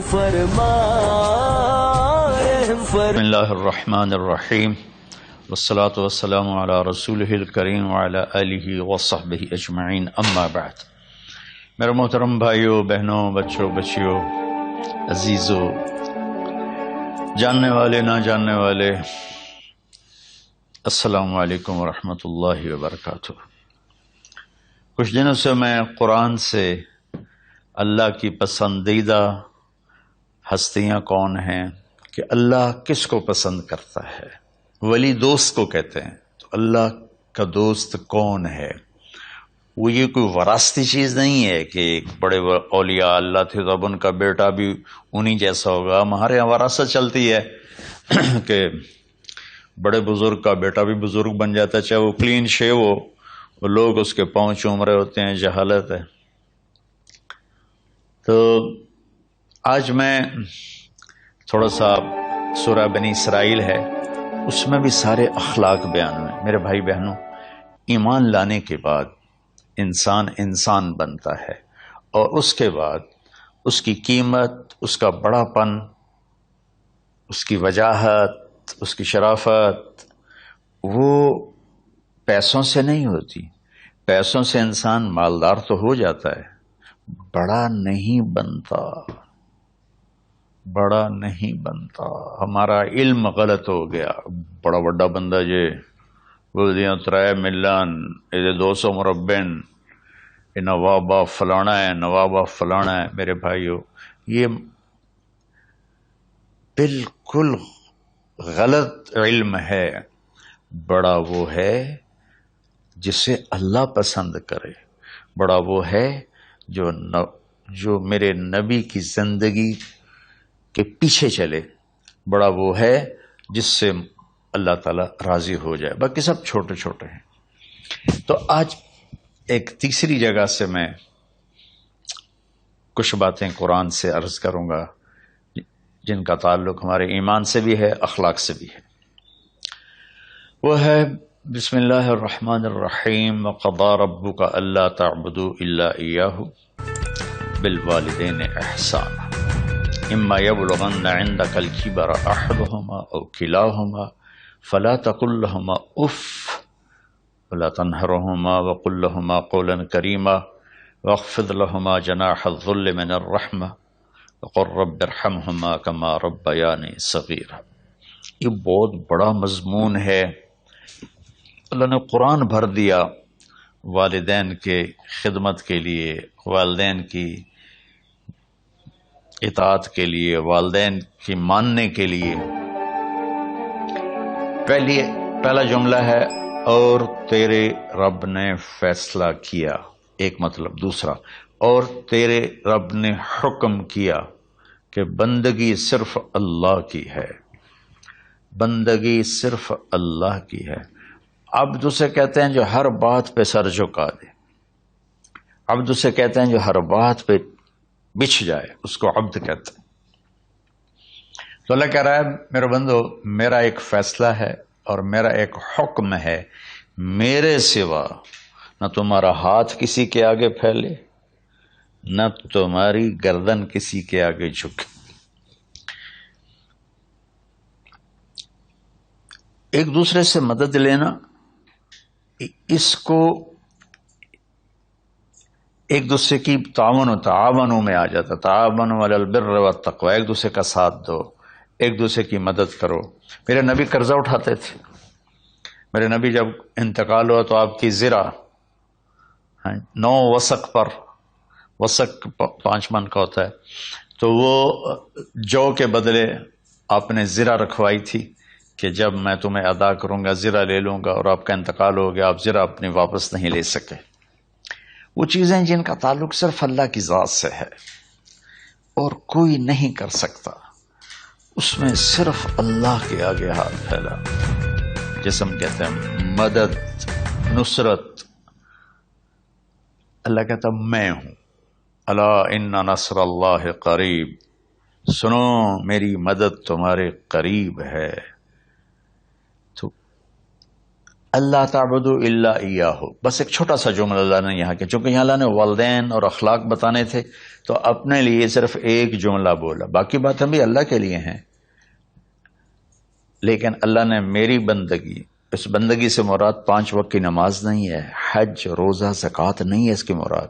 فرما رحم فرما. بسم اللہ الرحمن الرحیم والصلاة والسلام علی رسولہ الکریم وعلی آلہ وصحبہ اجمعین، اما بعد. میرے محترم بھائیوں، بہنوں، بچوں، بچیوں، عزیزوں، جاننے والے، نہ جاننے والے، السلام علیکم ورحمۃ اللہ وبرکاتہ. کچھ دنوں سے میں قرآن سے اللہ کی پسندیدہ ہستیاں کون ہیں، کہ اللہ کس کو پسند کرتا ہے، ولی دوست کو کہتے ہیں. تو اللہ کا دوست کون ہے؟ وہ یہ کوئی وراثتی چیز نہیں ہے کہ ایک بڑے اولیاء اللہ تھے تو اب ان کا بیٹا بھی انہی جیسا ہوگا. ہمارے یہاں وراثت چلتی ہے کہ بڑے بزرگ کا بیٹا بھی بزرگ بن جاتا ہے، چاہے وہ کلین شیو ہو، وہ لوگ اس کے پاؤں چوم رہے ہوتے ہیں. جہالت ہے. تو آج میں تھوڑا سا سورہ بنی اسرائیل ہے، اس میں بھی سارے اخلاق بیان ہوئے. میرے بھائی بہنوں، ایمان لانے کے بعد انسان بنتا ہے، اور اس کے بعد اس کی قیمت، اس کا بڑا پن، اس کی وجاہت، اس کی شرافت وہ پیسوں سے نہیں ہوتی. پیسوں سے انسان مالدار تو ہو جاتا ہے، بڑا نہیں بنتا، بڑا نہیں بنتا. ہمارا علم غلط ہو گیا. بڑا بڑا بندہ جے بولدیاں 3 ملن یہ 200 مربع نوابہ فلانا ہے، نوابہ فلانا ہے. میرے بھائیو، یہ بالکل غلط علم ہے. بڑا وہ ہے جسے اللہ پسند کرے. بڑا وہ ہے جو میرے نبی کی زندگی کے پیچھے چلے. بڑا وہ ہے جس سے اللہ تعالیٰ راضی ہو جائے. باقی سب چھوٹے چھوٹے ہیں. تو آج ایک تیسری جگہ سے میں کچھ باتیں قرآن سے عرض کروں گا جن کا تعلق ہمارے ایمان سے بھی ہے، اخلاق سے بھی ہے. وہ ہے بسم اللہ الرحمن الرحیم. وقضى ربك الا تعبدوا الا اياه بالوالدين احسانا اما يبلغن عندك الكبر احدهما او كلاهما فلا تقل لهما اف ولا تنهرهما وقل لهما قولا كريما واخفض لهما جناح الذل من الرحمة وقل رب ارحمهما كما ربياني صغيرا. یہ بہت بڑا مضمون ہے. اللہ نے قرآن بھر دیا والدین کے خدمت کے لیے، والدین کی اطاعت کے لیے، والدین کی ماننے کے لیے. پہلا جملہ ہے اور تیرے رب نے فیصلہ کیا، ایک مطلب. دوسرا، اور تیرے رب نے حکم کیا کہ بندگی صرف اللہ کی ہے. بندگی صرف اللہ کی ہے. عبد اسے کہتے ہیں جو ہر بات پہ سر جھکا دے. عبد اسے کہتے ہیں جو ہر بات پہ بچھ جائے، اس کو عبد کہتے ہیں. تو اللہ کہہ رہا ہے میرے بندو، میرا ایک فیصلہ ہے اور میرا ایک حکم ہے، میرے سوا نہ تمہارا ہاتھ کسی کے آگے پھیلے، نہ تمہاری گردن کسی کے آگے جھکے. ایک دوسرے سے مدد لینا، اس کو ایک دوسرے کی تعاونوں میں آ جاتا. تعاونوا علی البر والتقوی، ایک دوسرے کا ساتھ دو، ایک دوسرے کی مدد کرو. میرے نبی قرضہ اٹھاتے تھے. میرے نبی جب انتقال ہوا تو آپ کی زرہ 9 وسق پر، وسق 5 من کا ہوتا ہے، تو وہ جو کے بدلے آپ نے زرہ رکھوائی تھی کہ جب میں تمہیں ادا کروں گا زرہ لے لوں گا، اور آپ کا انتقال ہو گیا، آپ زرہ اپنی واپس نہیں لے سکے. وہ چیزیں جن کا تعلق صرف اللہ کی ذات سے ہے اور کوئی نہیں کر سکتا، اس میں صرف اللہ کے آگے ہاتھ پھیلا. جسے ہم کہتے ہیں مدد، نصرت. اللہ کہتا میں ہوں. الا ان نصر اللہ قریب، سنو میری مدد تمہارے قریب ہے. تو اللہ تعبدوا الا ایاہ، بس ایک چھوٹا سا جملہ اللہ نے یہاں کیا، چونکہ یہاں اللہ نے والدین اور اخلاق بتانے تھے تو اپنے لیے صرف ایک جملہ بولا، باقی باتیں بھی اللہ کے لیے ہیں، لیکن اللہ نے میری بندگی، اس بندگی سے مراد 5 وقت کی نماز نہیں ہے، حج، روزہ، زکوٰۃ نہیں ہے اس کی مراد،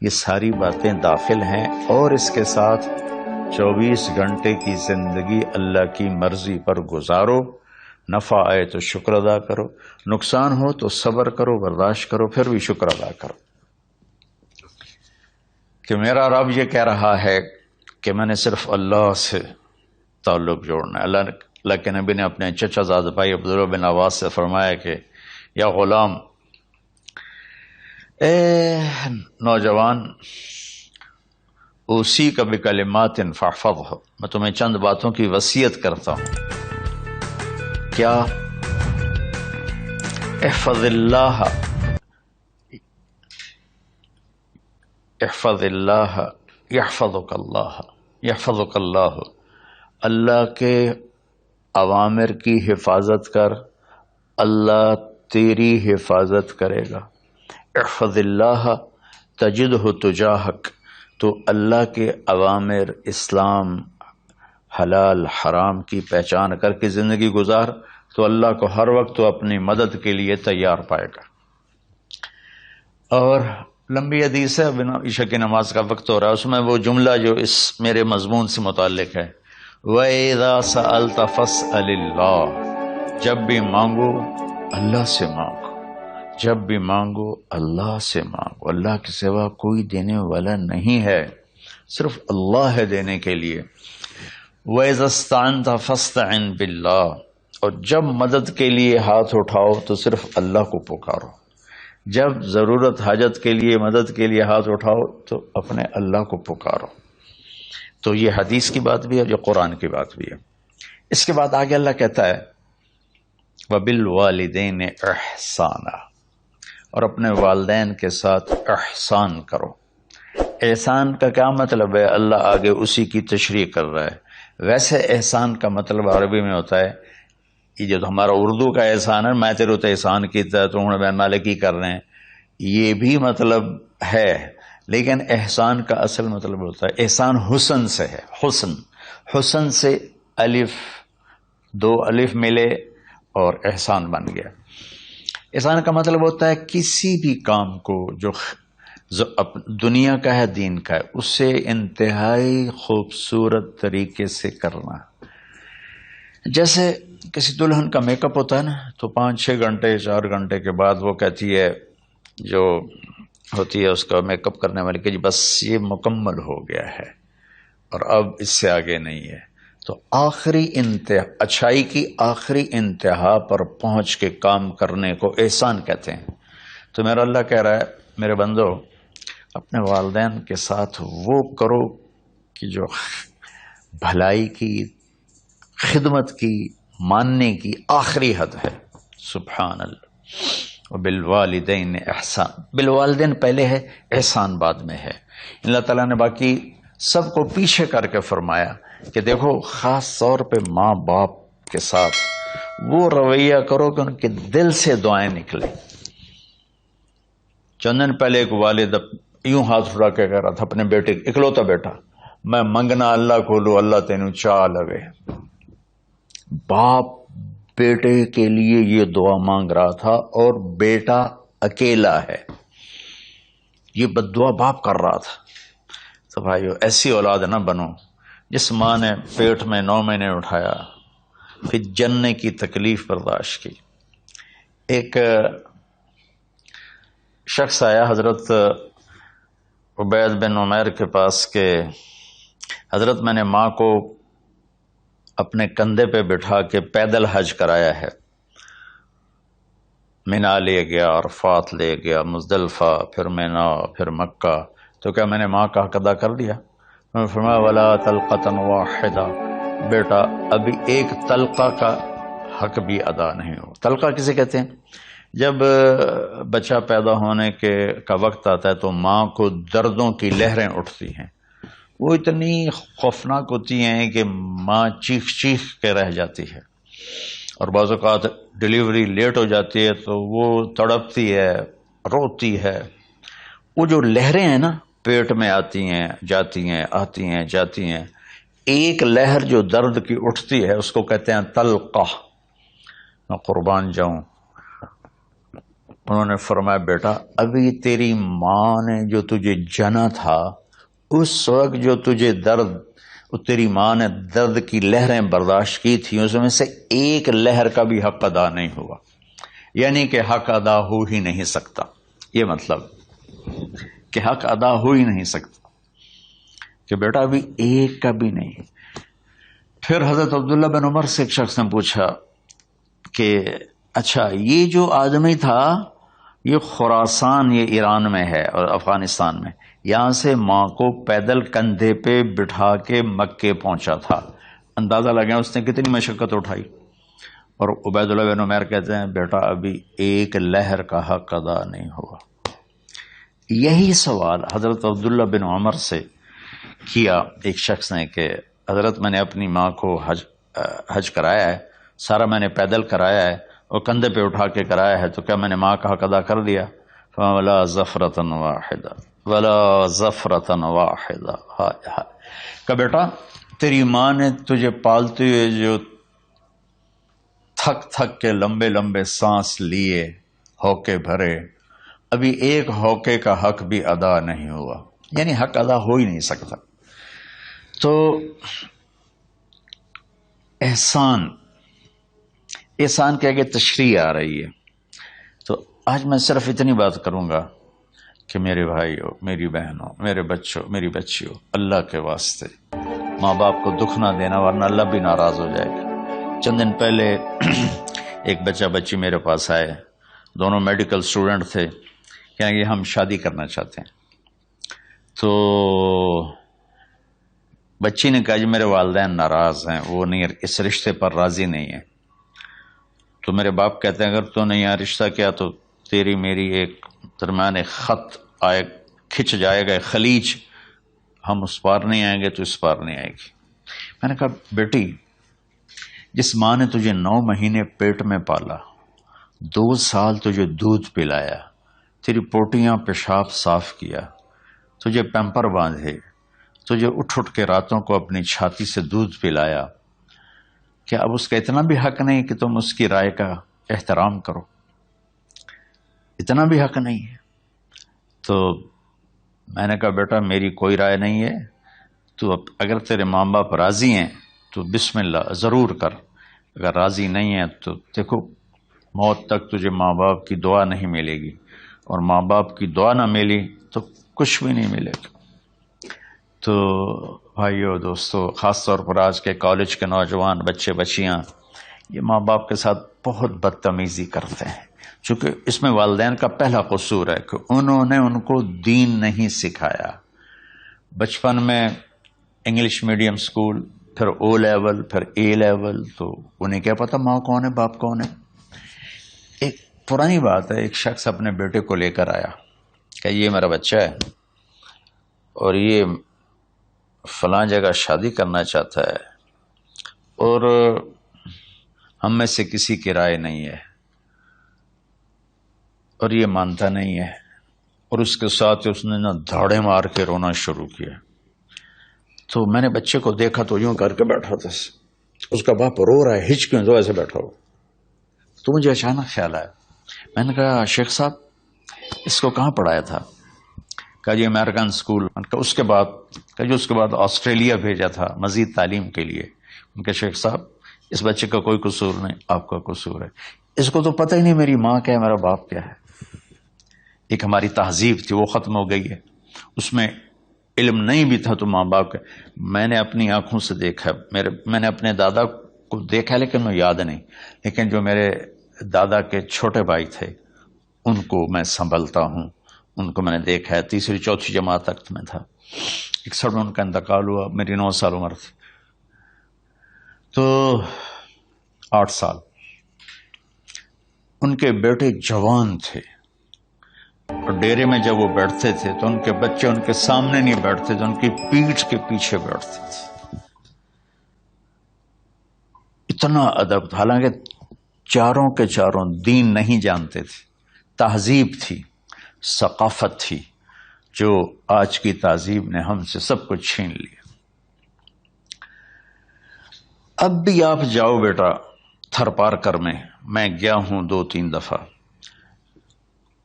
یہ ساری باتیں داخل ہیں، اور اس کے ساتھ 24 گھنٹے کی زندگی اللہ کی مرضی پر گزارو، نفع آئے تو شکر ادا کرو، نقصان ہو تو صبر کرو، برداشت کرو، پھر بھی شکر ادا کرو، کہ میرا رب یہ کہہ رہا ہے کہ میں نے صرف اللہ سے تعلق جوڑنا ہے۔ اللہ کے نبی نے اپنے چچا زاد بھائی عبداللہ بن عباس سے فرمایا کہ یا غلام، اے نوجوان، اوصیک بکلمات فاحفظہ، میں تمہیں چند باتوں کی وصیت کرتا ہوں، کیا؟ احفظ اللہ، احفظ اللہ یحفظک اللہ، یحفظک اللہ، اللہ کے اوامر کی حفاظت کر، اللہ تیری حفاظت کرے گا۔ احفظ اللہ تجدہ تجاہک، تو اللہ کے اوامر، اسلام، حلال حرام کی پہچان کر کے زندگی گزار تو اللہ کو ہر وقت تو اپنی مدد کے لیے تیار پائے گا۔ اور لمبی حدیث ہے، عشاء کی نماز کا وقت ہو رہا ہے، اس میں وہ جملہ جو اس میرے مضمون سے متعلق ہے، وَإِذَا سَأَلْتَ فَاسْأَلِ اللَّهِ، جب بھی مانگو اللہ سے مانگو، جب بھی مانگو اللہ سے مانگو، اللہ کے سوا کوئی دینے والا نہیں ہے، صرف اللہ ہے دینے کے لیے۔ وَإِذَا اسْتَعَنْتَ فَاسْتَعِنْ بِاللَّهِ، اور جب مدد کے لیے ہاتھ اٹھاؤ تو صرف اللہ کو پکارو، جب ضرورت حاجت کے لیے مدد کے لیے ہاتھ اٹھاؤ تو اپنے اللہ کو پکارو۔ تو یہ حدیث کی بات بھی ہے، یہ قرآن کی بات بھی ہے۔ اس کے بعد آگے اللہ کہتا ہے وَبِالْوَالِدَيْنِ إِحْسَانًا، اور اپنے والدین کے ساتھ احسان کرو۔ احسان کا کیا مطلب ہے؟ اللہ آگے اسی کی تشریح کر رہا ہے۔ ویسے احسان کا مطلب عربی میں ہوتا ہے، یہ جو ہمارا اردو کا احسان ہے، میں تیرے تو احسان کیتا ہے تو ہوں میں مالک کی کر رہے ہیں، یہ بھی مطلب ہے، لیکن احسان کا اصل مطلب ہوتا ہے، احسان حسن سے ہے، حسن، حسن سے الف، 2 الف ملے اور احسان بن گیا۔ احسان کا مطلب ہوتا ہے کسی بھی کام کو جو دنیا کا ہے، دین کا ہے، اسے انتہائی خوبصورت طریقے سے کرنا۔ جیسے کسی دلہن کا میک اپ ہوتا ہے نا، تو 5-6 گھنٹے 4 گھنٹے کے بعد وہ کہتی ہے، جو ہوتی ہے اس کا میک اپ کرنے والی، کہ جی بس یہ مکمل ہو گیا ہے اور اب اس سے آگے نہیں ہے۔ تو آخری انتہا، اچھائی کی آخری انتہا پر پہنچ کے کام کرنے کو احسان کہتے ہیں۔ تو میرا اللہ کہہ رہا ہے میرے بندو، اپنے والدین کے ساتھ وہ کرو کہ جو بھلائی کی، خدمت کی، ماننے کی آخری حد ہے۔ سبحان اللہ۔ وبالوالدین احسان، بالوالدین پہلے ہے، احسان بعد میں ہے۔ اللہ تعالیٰ نے باقی سب کو پیچھے کر کے فرمایا کہ دیکھو خاص طور پہ ماں باپ کے ساتھ وہ رویہ کرو کہ ان کے دل سے دعائیں نکلیں۔ چند دن پہلے ایک والد یوں ہاتھ اٹھا کے کہہ رہا تھا اپنے بیٹے، اکلوتا بیٹا، میں منگنا اللہ کو لو، اللہ تینوں چاہ لگے۔ باپ بیٹے کے لیے یہ دعا مانگ رہا تھا اور بیٹا اکیلا ہے، یہ بد دعا باپ کر رہا تھا۔ تو بھائیو ایسی اولاد نہ بنو جس ماں نے پیٹ میں 9 مہینے اٹھایا، پھر جننے کی تکلیف برداشت کی۔ ایک شخص آیا حضرت عبید بن عمیر کے پاس کہ حضرت میں نے ماں کو اپنے کندھے پہ بٹھا کے پیدل حج کرایا ہے، مینا لے گیا، عرفات لے گیا، مزدلفہ، پھر مینا، پھر مکہ، تو کیا میں نے ماں کا حق ادا کر دیا؟ میں نے فرمایا ولا طلقۃ واحدہ، بیٹا ابھی ایک طلقہ کا حق بھی ادا نہیں ہو۔ طلقہ کسے کہتے ہیں؟ جب بچہ پیدا ہونے کا وقت آتا ہے تو ماں کو دردوں کی لہریں اٹھتی ہیں، وہ اتنی خوفناک ہوتی ہیں کہ ماں چیخ چیخ کے رہ جاتی ہے، اور بعض اوقات ڈلیوری لیٹ ہو جاتی ہے تو وہ تڑپتی ہے، روتی ہے. وہ جو لہریں ہیں نا پیٹ میں آتی ہیں جاتی ہیں، آتی ہیں جاتی ہیں، ایک لہر جو درد کی اٹھتی ہے اس کو کہتے ہیں طلقہ. میں قربان جاؤں، انہوں نے فرمایا بیٹا ابھی تیری ماں نے جو تجھے جنا تھا اس وقت جو تجھے درد، تیری ماں نے درد کی لہریں برداشت کی تھی، اس میں سے ایک لہر کا بھی حق ادا نہیں ہوا. یعنی کہ حق ادا ہو ہی نہیں سکتا. یہ مطلب کہ حق ادا ہو ہی نہیں سکتا کہ بیٹا ابھی ایک کا بھی نہیں. پھر حضرت عبداللہ بن عمر سے ایک شخص نے پوچھا کہ اچھا یہ جو آدمی تھا یہ خراسان، یہ ایران میں ہے اور افغانستان میں، یہاں سے ماں کو پیدل کندھے پہ بٹھا کے مکے پہنچا تھا، اندازہ لگا اس نے کتنی مشقت اٹھائی. اور عبید اللہ بن عمیر کہتے ہیں بیٹا ابھی ایک لہر کا حق ادا نہیں ہوا. یہی سوال حضرت عبداللہ بن عمر سے کیا ایک شخص نے کہ حضرت میں نے اپنی ماں کو حج کرایا ہے، سارا میں نے پیدل کرایا ہے اور کندھے پہ اٹھا کے کرایا ہے، تو کیا میں نے ماں کا حق ادا کر دیا؟ ولا ظفرۃ واحدہ ولا ظفرۃ واحدہ. کہ بیٹا تیری ماں نے تجھے پالتے ہوئے جو تھک تھک کے لمبے لمبے سانس لیے، ہوکے بھرے، ابھی ایک ہوکے کا حق بھی ادا نہیں ہوا. یعنی حق ادا ہو ہی نہیں سکتا. تو احسان کے آگے تشریح آ رہی ہے. تو آج میں صرف اتنی بات کروں گا کہ میرے بھائیوں، میری بہنوں، میرے بچوں، میری بچیوں، اللہ کے واسطے ماں باپ کو دکھ نہ دینا ورنہ اللہ بھی ناراض ہو جائے گا. چند دن پہلے ایک بچہ بچی میرے پاس آئے، دونوں میڈیکل سٹوڈنٹ تھے، کہیں گے ہم شادی کرنا چاہتے ہیں. تو بچی نے کہا جی میرے والدین ناراض ہیں، وہ نہیں، اس رشتے پر راضی نہیں ہیں. تو میرے باپ کہتے ہیں اگر تو نے یہاں رشتہ کیا تو تیری میری ایک درمیان ایک خط آئے، کھچ جائے گا خلیج، ہم اس پار نہیں آئیں گے تو اس پار نہیں آئے گی. میں نے کہا بیٹی جس ماں نے تجھے 9 مہینے پیٹ میں پالا، 2 سال تجھے دودھ پلایا، تیری پوٹیاں پیشاب صاف کیا، تجھے پیمپر باندھے، تجھے اٹھ کے راتوں کو اپنی چھاتی سے دودھ پلایا، کیا اب اس کا اتنا بھی حق نہیں کہ تم اس کی رائے کا احترام کرو؟ اتنا بھی حق نہیں ہے؟ تو میں نے کہا بیٹا میری کوئی رائے نہیں ہے، تو اگر تیرے ماں باپ راضی ہیں تو بسم اللہ ضرور کر، اگر راضی نہیں ہے تو دیکھو موت تک تجھے ماں باپ کی دعا نہیں ملے گی، اور ماں باپ کی دعا نہ ملی تو کچھ بھی نہیں ملے گا. تو بھائیو دوستو، خاص طور پر آج کے کالج کے نوجوان بچے بچیاں یہ ماں باپ کے ساتھ بہت بدتمیزی کرتے ہیں، چونکہ اس میں والدین کا پہلا قصور ہے کہ انہوں نے ان کو دین نہیں سکھایا. بچپن میں انگلش میڈیم سکول، پھر او لیول، پھر اے لیول، تو انہیں کیا پتا ماں کون ہے باپ کون ہے. ایک پرانی بات ہے، ایک شخص اپنے بیٹے کو لے کر آیا کہ یہ میرا بچہ ہے اور یہ فلاں جگہ شادی کرنا چاہتا ہے اور ہم میں سے کسی کی رائے نہیں ہے اور یہ مانتا نہیں ہے. اور اس کے ساتھ اس نے نا دھاڑے مار کے رونا شروع کیا. تو میں نے بچے کو دیکھا تو یوں کر کے بیٹھا تھا، اس کا باپ رو رہا ہے، ہچ کیوں تو ایسے بیٹھا ہو. تو مجھے اچانک خیال آیا، میں نے کہا شیخ صاحب اس کو کہاں پڑھایا تھا؟ کہا جی امریکن اسکول. اس کے بعد آسٹریلیا بھیجا تھا مزید تعلیم کے لیے. ان کے شیخ صاحب اس بچے کا کوئی قصور نہیں، آپ کا قصور ہے. اس کو تو پتہ ہی نہیں میری ماں کیا ہے، میرا باپ کیا ہے. ایک ہماری تہذیب تھی وہ ختم ہو گئی ہے، اس میں علم نہیں بھی تھا تو ماں باپ کا. میں نے اپنی آنکھوں سے دیکھا، میں نے اپنے دادا کو دیکھا لیکن میں یاد نہیں، لیکن جو میرے دادا کے چھوٹے بھائی تھے ان کو میں سنبھلتا ہوں، ان کو میں نے دیکھا ہے. 3ری 4تھی جماعت تک میں تھا، 61 میں ان کا انتقال ہوا، میری 9 سال عمر تھی. تو 8 سال ان کے بیٹے جوان تھے، اور ڈیرے میں جب وہ بیٹھتے تھے تو ان کے بچے ان کے سامنے نہیں بیٹھتے تھے، ان کی پیٹھ کے پیچھے بیٹھتے تھے. اتنا ادب تھا، حالانکہ چاروں کے چاروں دین نہیں جانتے تھے، تہذیب تھی، ثقافت تھی، جو آج کی تہذیب نے ہم سے سب کچھ چھین لیا۔ اب بھی آپ جاؤ بیٹا تھر پارکر میں گیا ہوں 2-3 دفعہ،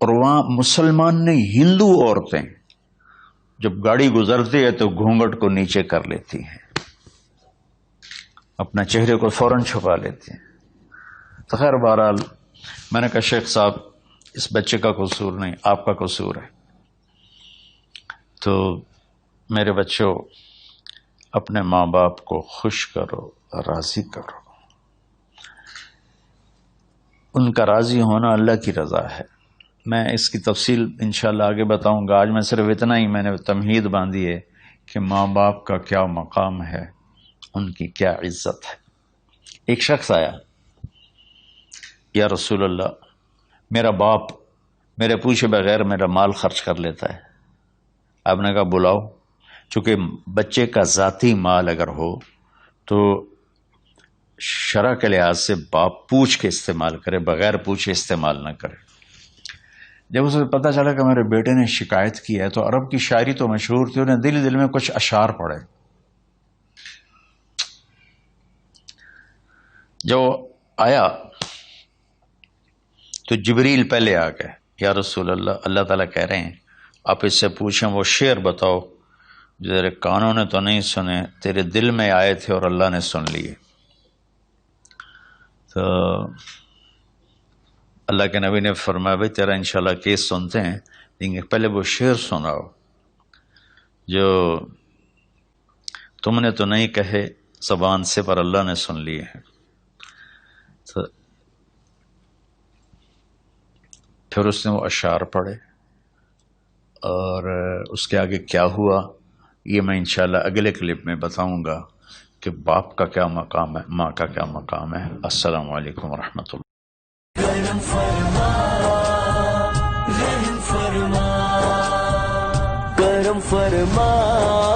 اور وہاں مسلمان نہیں ہندو عورتیں جب گاڑی گزرتی ہے تو گھونگھٹ کو نیچے کر لیتی ہیں، اپنا چہرے کو فوراً چھپا لیتی ہیں۔ تو خیر بہرحال میں نے کہا شیخ صاحب اس بچے کا قصور نہیں، آپ کا قصور ہے، تو میرے بچوں اپنے ماں باپ کو خوش کرو، راضی کرو، ان کا راضی ہونا اللہ کی رضا ہے۔ میں اس کی تفصیل انشاءاللہ آگے بتاؤں گا، آج میں صرف اتنا ہی میں نے تمہید باندھی ہے کہ ماں باپ کا کیا مقام ہے، ان کی کیا عزت ہے۔ ایک شخص آیا، یا رسول اللہ میرا باپ میرے پوچھے بغیر میرا مال خرچ کر لیتا ہے۔ آپ نے کہا بلاؤ، چونکہ بچے کا ذاتی مال اگر ہو تو شرع کے لحاظ سے باپ پوچھ کے استعمال کرے، بغیر پوچھے استعمال نہ کرے۔ جب اسے پتہ چلا کہ میرے بیٹے نے شکایت کی ہے، تو عرب کی شاعری تو مشہور تھی، انہیں دل دل میں کچھ اشعار پڑھے۔ جو آیا تو جبریل پہلے آ گئے، یا رسول اللہ اللہ تعالیٰ کہہ رہے ہیں آپ اس سے پوچھیں وہ شعر بتاؤ جو تیرے کانوں نے تو نہیں سنے، تیرے دل میں آئے تھے اور اللہ نے سن لیے۔ تو اللہ کے نبی نے فرمایا بھائی تیرا انشاءاللہ کیس سنتے ہیں، لیکن پہلے وہ شعر سناؤ جو تم نے تو نہیں کہے زبان سے پر اللہ نے سن لیے ہیں۔ تو پھر اس نے وہ اشعار پڑھے، اور اس کے آگے کیا ہوا یہ میں انشاءاللہ اگلے کلپ میں بتاؤں گا کہ باپ کا کیا مقام ہے، ماں کا کیا مقام ہے۔ السلام علیکم ورحمۃ اللہ۔ کرم فرما، رحم فرما، کرم فرما۔